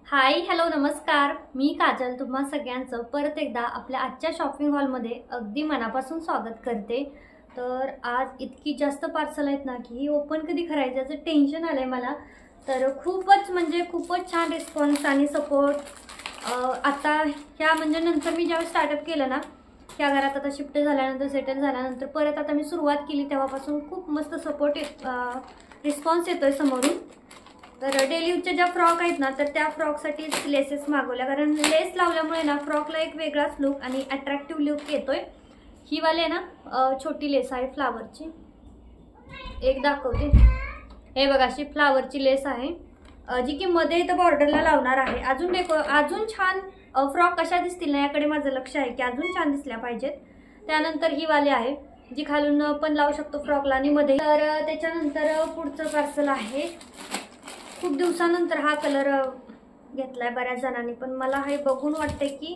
Hi hello नमस्कार, मी काजल तुम्हा सगळ्यांचं परत एकदा आपल्या आजच्या शॉपिंग हॉलमध्ये अगदी मनापासून स्वागत करते। तर आज इतकी जास्त पार्सल आहेत ना की ओपन कधी करायचं टेन्शन आलंय मला। तर खूपच छान रिस्पॉन्स आणि सपोर्ट आता ह्या म्हणजे नंतर मी जेव्हा स्टार्टअप केलं ना ह्या घरात आता शिफ्ट झाल्यानंतर सेटल झाल्यानंतर परत आता मी सुरुवात केली तेव्हापासून खूप मस्त सपोर्ट रिस्पॉन्स येतोय समोरून। तर डेली यूजचे ज्या फ्रॉक आहेत ना तर त्या फ्रॉकसाठी लेसेस मागवल्या, कारण लेस लावल्यामुळे ना फ्रॉकला एक वेगळाच लुक आणि अट्रॅक्टिव्ह लुक येतोय। ही वाली आहे ना छोटी लेस आहे फ्लावरची, एक दाखवते। हे बघा अशी फ्लावरची लेस आहे जी की मध्ये इथं बॉर्डरला लावणार आहे। अजून छान फ्रॉक कशा दिसतील ना याकडे माझं लक्ष आहे की अजून छान दिसल्या पाहिजेत। त्यानंतर ही वाली आहे जी खालून पण लावू शकतो फ्रॉकला आणि मध्ये। तर त्याच्यानंतर पुढचं पार्सल आहे। खूप दिवसानंतर हा कलर घेतलाय बऱ्याच जणांनी, पण मला हे बघून वाटते की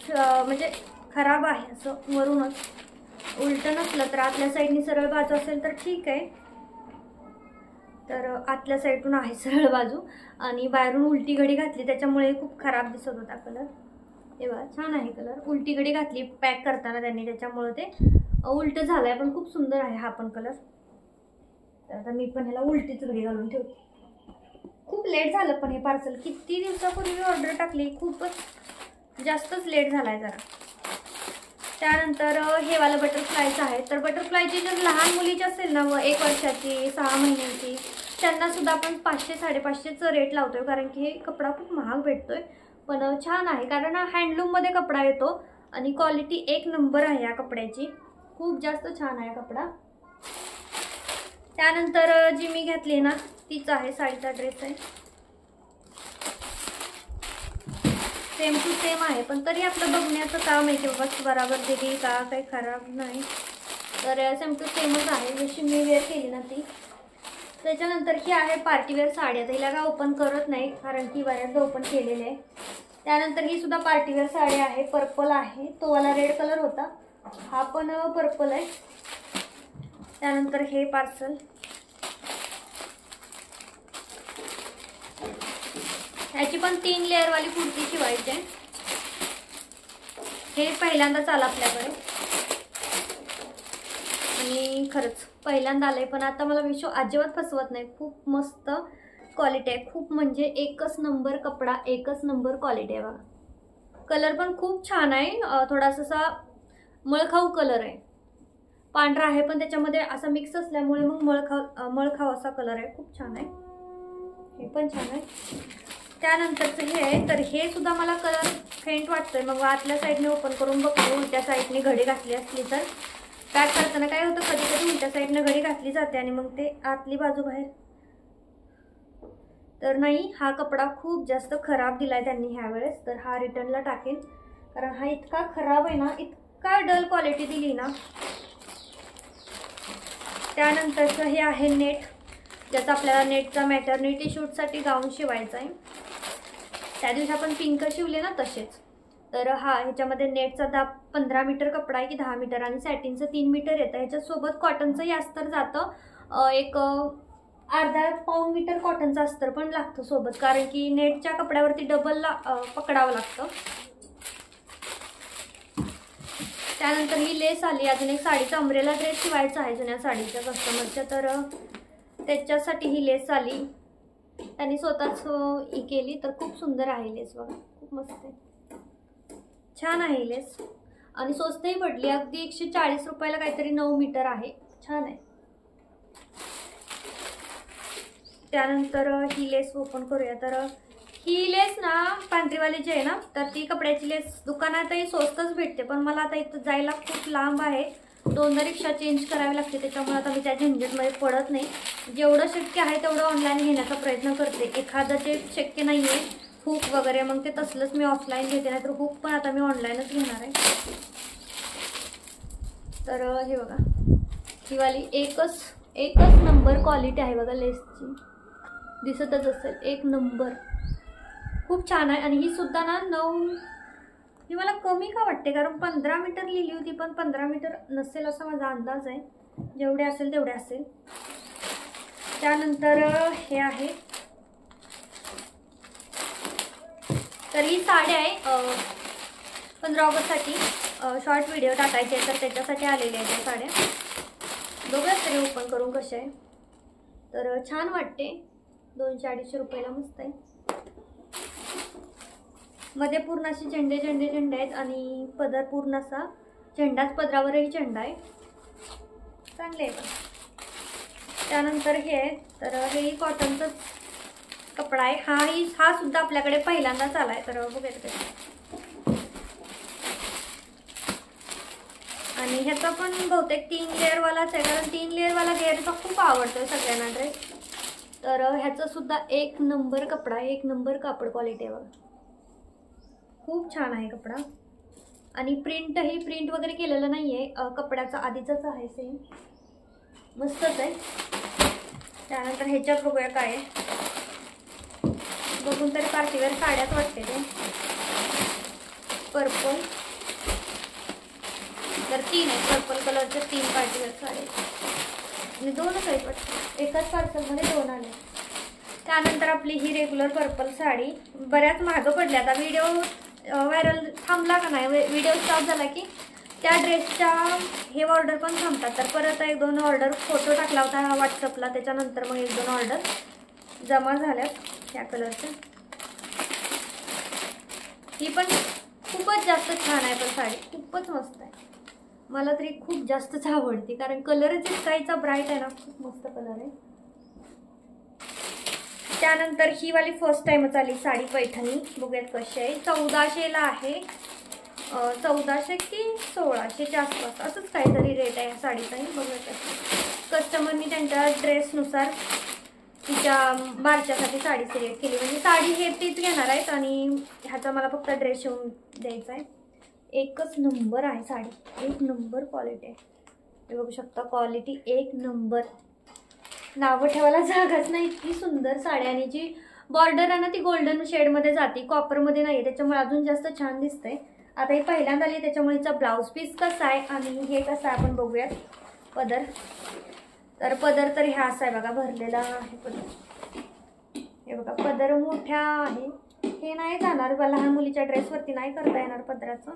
म्हणजे खराब आहे असं। वरूनच उलटं नसलं तर आतल्या साईडनी सरळ बाजू असेल तर ठीक आहे। तर आतल्या साईडून आहे सरळ बाजू आणि बाहेरून उलटी घडी घातली त्याच्यामुळे खूप खराब दिसत होता कलर। हे बघा छान आहे कलर, उलटी घडी घातली पॅक करताना त्यांनी त्याच्यामुळे ते उलट झालंय, पण खूप सुंदर आहे हा पण कलर। तर आता मी पण ह्याला उलटीच घडी घालून ठेवते। खूप लेट झालं पण हे पार्सल किती दिवसापूर्वी ऑर्डर टाकली, खूपच जास्तच लेट झालाय जरा। त्यानंतर हे वाला बटरफ्लायचं आहे। तर बटरफ्लायची जर लहान मुलीची असेल ना 1 वर्षाची 6 महिन्याची त्यांना सुद्धा आपण 500-550चं रेट लावतोय, कारण की हे कपडा खूप महाग भेटतोय। पण छान आहे कारण हा हँडलूममध्ये कपडा येतो आणि क्वालिटी एक नंबर आहे या कपड्याची, खूप जास्त छान आहे कपडा। त्यानंतर जी मी घेतली ना तीच आहे, साडीचा ड्रेस आहे, सेम टू सेम आहे, पण तरी आपलं बघण्याचं काम आहे की बाबा बराबर दिली का काही खराब नाही। तर सेम टू सेमच आहे जशी मी वेअर केली ना ती। त्याच्यानंतर ही आहे पार्टीवेअर साडी, आता हिला काय ओपन करत नाही कारण की बऱ्याचदा ओपन केलेले आहे। त्यानंतर ही सुद्धा पार्टीवेअर साडी आहे, पर्पल आहे, तो वाला रेड कलर होता, हा पण पर्पल आहे। त्यानंतर हे पार्सल ह्याची पण 3 लेअर वाली कुर्ती शिवायची आहे। हे पहिल्यांदाच आलं आपल्याकडे आणि खरंच पहिल्यांदा आलंय, पण आता मला मिशो अजिबात फसवत नाही, खूप मस्त क्वालिटी आहे, खूप म्हणजे एकच नंबर कपडा, एकच नंबर क्वालिटी आहे बघा। कलर पण खूप छान आहे, थोडासा मळखाऊ कलर आहे, पांढरा आहे पण त्याच्यामध्ये असा मिक्स असल्यामुळे मग मळखाऊ असा कलर आहे, खूप छान आहे, हे पण छान आहे। त्यानंतरचं हे आहे, तर हे सुद्धा मला कलर फेंट वाटतोय, मग आतल्या साईडने ओपन करून बघतो उलट्या साईडने घडी घातली असली तर। पॅक करताना काय होतं कधी कधी उलट्या साईडने घडी घातली जाते आणि मग ते आतली बाजू बाहेर। तर नाही, हा कपडा खूप जास्त खराब दिलाय त्यांनी ह्या वेळेस, तर हा रिटर्नला टाकेन कारण हा इतका खराब आहे ना, इतका डल क्वालिटी दिली ना। त्यानंतरचं हे आहे नेट, ज्याचा आपल्याला नेटचा मॅटर्निटी शूटसाठी गाऊन शिवायचा आहे। त्या दिवशी आपण पिंक शिवले ना तसेच। तर हा ह्याच्यामध्ये नेटचा 15 मीटर कपडा आहे की 10 मीटर आणि सॅटिनचं 3 मीटर येतं। ह्याच्यासोबत कॉटनचंही अस्तर जातं, एक अर्धा पाऊण मीटर कॉटनचं अस्तर पण लागतं सोबत, कारण की नेटच्या कपड्यावरती डबल पकडावं लागतं। त्यानंतर ही लेस आली, अजून एक साडीचा अम्ब्रेला ड्रेस शिवायचा आहे जुन्या साडीच्या कस्टमरच्या, तर त्याच्यासाठी ही लेस आली, त्यांनी स्वतःच ही केली। तर खूप सुंदर आहे लेस बघा, खूप मस्त आहे, छान आहे लेस आणि स्वस्तही पडली, अगदी 140 रुपयाला काहीतरी 9 मीटर आहे, छान आहे। त्यानंतर ही लेस ओपन करूया। तर ही लेस ना पांढरीवाली जी आहे ना तर ती कपड्याची लेस दुकानातही स्वस्तच भेटते, पण मला आता इथं जायला खूप लांब आहे, 2दा रिक्षा चेंज करावी लागते, त्याच्यामुळे आता मी त्या झंझटमध्ये पडत नाही। जेवढं शक्य आहे तेवढं ऑनलाईन घेण्याचा प्रयत्न करते, एखादं जे शक्य नाही आहे हुक वगैरे मग ते तसलंच मी ऑफलाईन घेते, नाही तर हुक पण आता मी ऑनलाईनच घेणार आहे। तर हे बघा ही वाली एकच नंबर क्वालिटी आहे बघा लेसची, दिसतच असेल, एक नंबर, खूप छान आहे। आणि ही सुद्धा ना 9, ही मला कमी का वाटते कारण 15 मीटर लिहिली होती, पण 15 मीटर नसेल असा माझा अंदाज आहे, जेवढे असेल तेवढे असेल। त्यानंतर हे आहे तर ही साडी आहे 15 ऑगस्टसाठी शॉर्ट व्हिडिओ टाकायचे तर त्याच्यासाठी आलेल्या आहेत त्या साड्या. बघूयात तरी ओपन करून कशा आहे. तर छान वाटते. 200-250 रुपयाला मस्त आहे. मध्ये पूर्ण असे झेंडे झेंडे झेंडे आहेत आणि पदर पूर्ण असा झेंडाच, पदरावरही झेंडा आहे. चांगले आहे. त्यानंतर हे आहे तर हे कॉटनचाच कपडा आहे. हा सुद्धा आपल्याकडे पहिल्यांदाच आला आहे. तर बघूया कसं. आणि ह्याचा पण बहुतेक 3 लेअरवालाच आहे, कारण 3 लेअरवाला घेरचा खूप आवडतो सगळ्यांना ड्रेस. तर ह्याचा सुद्धा 1 नंबर कपडा आहे. 1 नंबर कापड क्वालिटी आहे. खूप छान आहे कपडा. आणि प्रिंट वगैरे केलेलं नाही आहे, कपड्याचा आधीचाच आहे सेम. मस्तच आहे. त्यानंतर ह्याच्यात बघूया काय आहे. बघून तरी पार्टीवेअर साड्याच वाटते ते. पर्पल तर 3 आहे. पर्पल कलरच्या 3 पार्टीवेअर साड्या आणि 2च आहेत वाटतं. एकाच पार्सलमध्ये 2 आले. त्यानंतर आपली ही रेग्युलर पर्पल साडी बऱ्याच महाग पडल्या. आता व्हिडिओ व्हायरल थांबला का नाही, व्हिडिओ स्टॉप झाला की त्या ड्रेसच्या हे ऑर्डर पण थांबतात. तर परत 1-2 ऑर्डर फोटो टाकला होता व्हॉट्सअपला, त्याच्यानंतर मग 1-2 ऑर्डर जमा झाल्यात ह्या कलरच्या. ही पण खूपच जास्त छान आहे. पण साडी खूपच मस्त आहे. मला तरी खूप जास्तच आवडते, कारण कलरच इतका ब्राईट आहे ना. खूप मस्त कलर आहे. त्यानंतर ही वाली फर्स्ट टाइमच आली साडी पैठणी. बघूयात कशी आहे. 1400ला आहे. 1400 की 1600च्या आसपास असंच काहीतरी रेट आहे साडीचाही. बघूयात कस्टमरनी त्यांच्या ड्रेसनुसार तिच्या बारच्यासाठी साडी सिलेक्ट केली. म्हणजे साडी हे तीच घेणार आहेत आणि ह्याचा मला फक्त ड्रेस शिवून द्यायचा आहे. एकच नंबर आहे साडी. 1 नंबर क्वालिटी आहे. हे बघू शकता. Quality 1 number. नावं ठेवायला जागाच नाही. इतकी सुंदर साडी. आणि जी बॉर्डर आहे ना ती गोल्डन शेडमध्ये जाते, कॉपरमध्ये नाही आहे, त्याच्यामुळे अजून जास्त छान दिसतंय. आता ही पहिल्यांदा आली त्याच्यामुळे हिचा ब्लाऊज पीस कसा आहे आणि हे कसं आहे आपण बघूयात. पदर तर ह्या असा आहे बघा, भरलेला आहे पदर. हे बघा पदर मोठ्या आहे. हे नाही जाणार लहान मुलीच्या ड्रेसवरती, नाही करता येणार पदराचं.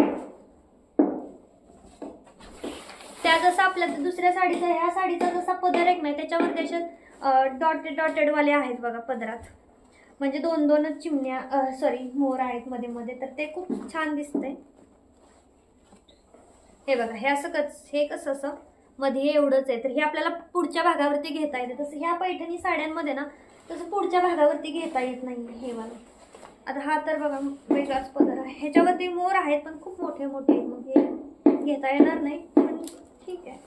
त्या जसं आपल्या दुसऱ्या साडीचा, ह्या साडीचा जसा पदर एक नाही त्याच्यावर त्याच्यात डॉटेड वाले आहेत बघा पदरात. म्हणजे 2-2 चिमण्या मोर आहेत मध्ये मध्ये. तर ते खूप छान दिसतंय. हे बघा हे असं हे कसं असं मध्ये एवढंच आहे. तर हे आपल्याला पुढच्या भागावरती घेता येते. तसं ह्या पैठणी साड्यांमध्ये ना तसं पुढच्या भागावरती घेता येत नाही हे वाला. आता हा तर बघा वेगळाच पदर आहे. ह्याच्यावरती मोर आहेत पण खूप मोठे मोठे आहेत. मग हे घेता येणार नाही, पण ठीक आहे.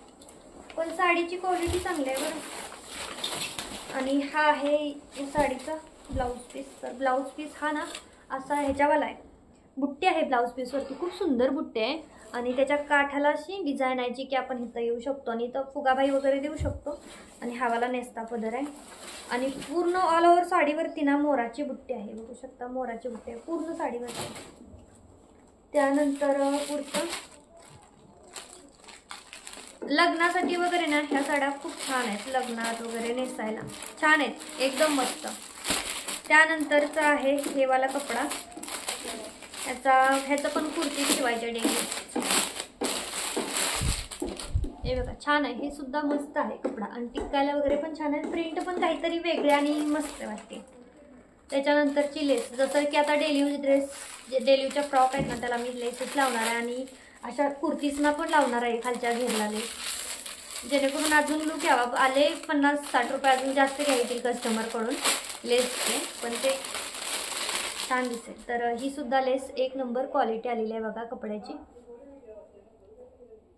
पण साडीची क्वालिटी चांगली आहे बरं. आणि हा आहे या साडीचा ब्लाऊज पीस. तर ब्लाऊज पीस हा ना असा ह्याच्यावाला आहे. बुट्टी आहे ब्लाऊज पीसवरती. खूप सुंदर बुट्टी आहे. आणि त्याच्या काठाला अशी डिझाईन आहे जी की आपण इथं येऊ शकतो आणि इथं फुगाबाई वगैरे देऊ शकतो. आणि हावाला नेसता पदर आहे. आणि पूर्ण ऑल ओव्हर साडीवरती ना मोराची बुट्टी आहे. बघू शकता मोराची बुट्टी आहे पूर्ण साडीवरती. त्यानंतर पुढचं लग्नासाठी वगैरे ना ह्या साड्या खूप छान आहेत. लग्नात वगैरे नेसायला छान आहेत, एकदम मस्त. त्यानंतरचा आहे हे वाला कपडा. ह्याचं पण कुर्ती शिवायच्या डेली. हे बघा छान आहे. हे सुद्धा मस्त आहे कपडा आणि टिकायला वगैरे पण छान आहे. प्रिंट पण काहीतरी वेगळे आणि मस्त वाटते. त्याच्यानंतरची लेस, जसं की आता डेली यूज ड्रेस जे डेली यूजच्या फ्रॉक आहेत ना त्याला मी लेसेस लावणार आहे आणि अशा कुर्तीजना पण लावणार आहे खालच्या घेरला लेस, जेणेकरून अजून लुक यावा. आले 50-60 रुपये अजून जास्त घ्यायचे कस्टमरकडून लेसचे, पण ते छान दिसेल. तर ही सुद्धा लेस 1 नंबर क्वालिटी आलेली आहे बघा कपड्याची.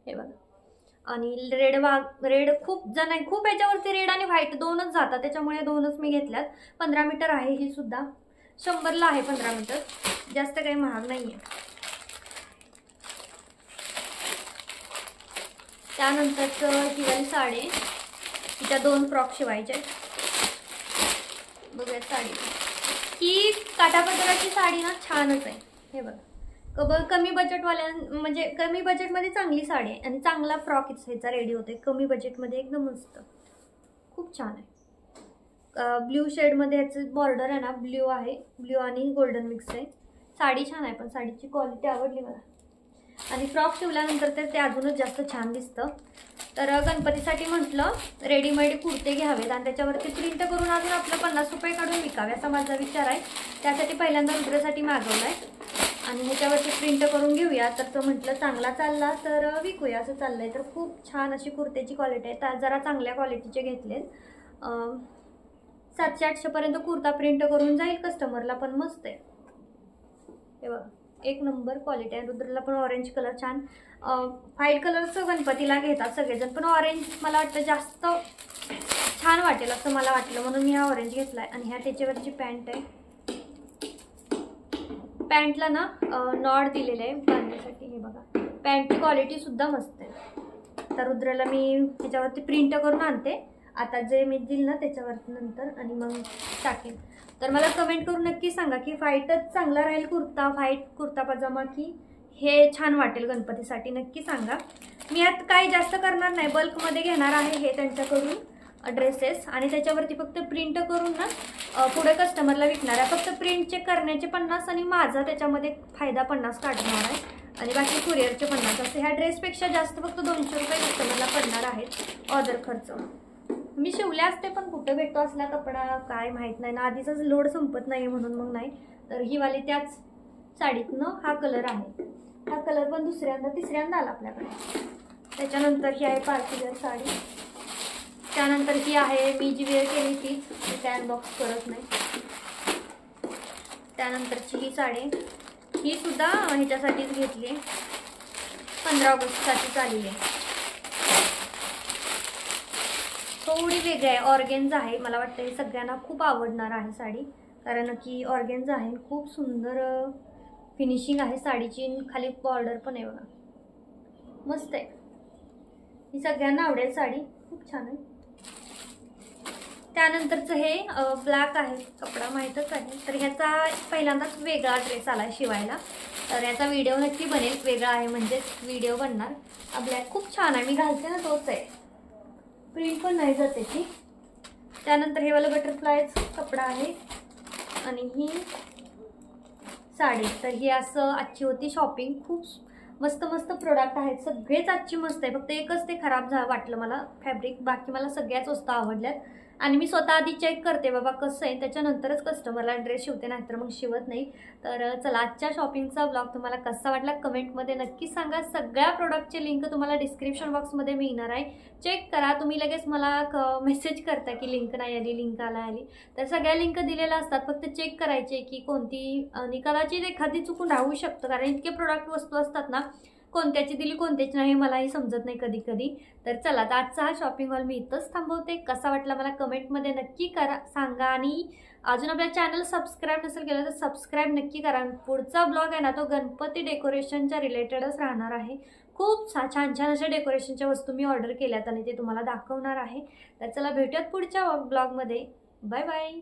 हे बघा. आणि रेड खूप जण आहे, खूप याच्यावरती रेड आणि व्हाईट 2च जातात, त्याच्यामुळे 2च मी घेतल्यात. 15 मीटर आहे ही सुद्धा. 100ला आहे 15 मीटर, जास्त काही महाग नाही आहे. त्यानंतरचं ही वाली साडी, तिच्या 2 फ्रॉक शिवायचे. बघूया साडी. ही काठापदराची साडी ना छानच आहे. हे बघा कमी बजेटवाल्या, म्हणजे कमी बजेटमध्ये चांगली साडी आहे आणि चांगला फ्रॉक ह्याचा रेडी होते कमी बजेटमध्ये, एकदम मस्त, खूप छान आहे. ब्ल्यू शेडमध्ये ह्याचं बॉर्डर आहे ना, ब्ल्यू आहे, ब्ल्यू आणि गोल्डन मिक्स आहे. साडी छान आहे, पण साडीची क्वालिटी आवडली मला. आणि फ्रॉक शिवल्यानंतर तर ते अजूनच जास्त छान दिसतं. तर गणपतीसाठी म्हटलं रेडीमेड कुर्ते घ्यावेत आणि त्याच्यावरती प्रिंट करून अजून आपलं 50 रुपये काढून विकावे असा माझा विचार आहे. त्यासाठी पहिल्यांदा रुद्रासाठी मागवला आहे आणि ह्याच्यावरती प्रिंट करून घेऊया. तर तो म्हटलं चांगला चालला तर विकूया असं चाललं आहे. तर खूप छान अशी कुर्त्याची क्वालिटी आहे. तर जरा चांगल्या क्वालिटीचे घेतलेत. 700-800पर्यंत कुर्ता प्रिंट करून जाईल कस्टमरला, पण मस्त आहे. हे बघा, एक नंबर क्वालिटी आहे. रुद्रला पण ऑरेंज कलर छान. व्हाईट कलरचं गणपतीला घेतात सगळेजण, पण ऑरेंज मला वाटतं जास्त छान वाटेल असं मला वाटलं, म्हणून मी हा ऑरेंज घेतला आहे. आणि ह्या त्याच्यावरची पॅन्ट आहे. पॅन्टला ना नॉट दिलेलं आहे बांधण्यासाठी. हे बघा, पॅन्टची क्वालिटी सुद्धा मस्त आहे. तर रुद्रला मी ह्याच्यावरती प्रिंट करून आणते आता, जे मी दिल ना त्याच्यावरती नंतर, आणि मग टाकेन. तर मला कमेंट करून नक्की सांगा की व्हाईटच चांगला राहील कुर्ता, व्हाईट कुर्ता पजामा, की हे छान वाटेल गणपतीसाठी. नक्की सांगा. मी यात काही जास्त करणार नाही, बल्कमध्ये घेणार आहे हे त्यांच्याकडून ड्रेसेस, आणि त्याच्यावरती फक्त प्रिंट करून ना पुढे कस्टमरला विकणार आहे. फक्त प्रिंट चेक करण्याचे 50 आणि माझा त्याच्यामध्ये फायदा 50 काढणार आहे, आणि बाकी कुरिअरचे 50. असं ह्या ड्रेसपेक्षा जास्त फक्त 200 रुपये कस्टमरला पडणार आहेत ऑर्डर खर्च. मी शिवले असते, पण कुठं भेटतो असला कपडा काय माहीत नाही ना, आधीचाच लोड संपत नाही म्हणून मग नाही. तर ही वाली त्याच साडीतनं हा कलर आहे. हा कलर पण तिसऱ्यांदा आला आपल्याकडे. त्याच्यानंतर ही आहे पार्टीवेअर साडी. त्यानंतर ही आहे मी जी वेअर केली तीच, मी त्या अनबॉक्स करत नाही. त्यानंतरची ही साडी, ही सुद्धा ह्याच्यासाठीच घेतली आहे, 15 ऑगस्टसाठी चालली आहे. थोडी वेगळी आहे, ऑर्गेन्झा आहे. मला वाटतं हे सगळ्यांना खूप आवडणार आहे साडी, कारण की ऑर्गेन्झा आहे. खूप सुंदर फिनिशिंग आहे साडीची, खाली बॉर्डर पण आहे बघा, मस्त आहे. ही सगळ्यांना आवडेल साडी, खूप छान आहे. त्यानंतरचं हे ब्लॅक आहे, कपडा माहीतच आहे. तर ह्याचा पहिल्यांदाच वेगळा ड्रेस आला आहे शिवायला, तर याचा व्हिडिओ नक्की बनेल. वेगळा आहे म्हणजे व्हिडिओ बनणार. ब्लॅक खूप छान आहे, मी घालते ना तोच आहे, प्रिंट पण नाही जाते ती. त्यानंतर हे वाला बटरफ्लायच कपडा आहे, आणि ही साडी. तर ही असं आजची होती शॉपिंग. खूप मस्त मस्त प्रोडक्ट आहेत, सगळेच आजची मस्त आहे. फक्त एकच ते खराब वाटलं मला फॅब्रिक, बाकी मला सगळ्याच वस्तू आवडल्यात. आणि मी स्वतः आधी चेक करते बाबा कसं आहे, त्याच्यानंतरच कस्टमरला ड्रेस शिवते, नाहीतर मग शिवत नाही. तर चला, आजच्या शॉपिंगचा ब्लॉग तुम्हाला कसा वाटला कमेंटमध्ये नक्की सांगा. सगळ्या प्रोडक्टची लिंक तुम्हाला डिस्क्रिप्शन बॉक्समध्ये मिळणार आहे, चेक करा. तुम्ही लगेच मला मेसेज करता की लिंक नाही आली, लिंक आली. तर सगळ्या लिंक दिलेल्या असतात, फक्त चेक करायचे की कोणती, आणि कदाचित एखादी चुकून राहू शकतं, कारण इतके प्रोडक्ट वस्तू असतात ना, कोणत्याची दिली कोणत्याची नाही मलाही समजत नाही कधी कधी. तर चला, तर आजचा हा शॉपिंग हॉल मी इथंच थांबवते. कसा वाटला मला कमेंटमध्ये नक्की सांगा. आणि अजून आपल्या चॅनल सबस्क्राईब नसेल केलं तर सबस्क्राईब नक्की करा. पुढचा ब्लॉग आहे ना, तो गणपती डेकोरेशनच्या रिलेटेडच राहणार आहे. खूप छान छान अशा डेकोरेशनच्या वस्तू मी ऑर्डर केल्यात आणि ते तुम्हाला दाखवणार आहे. तर चला, भेटूयात पुढच्या ब्लॉगमध्ये. Bye bye.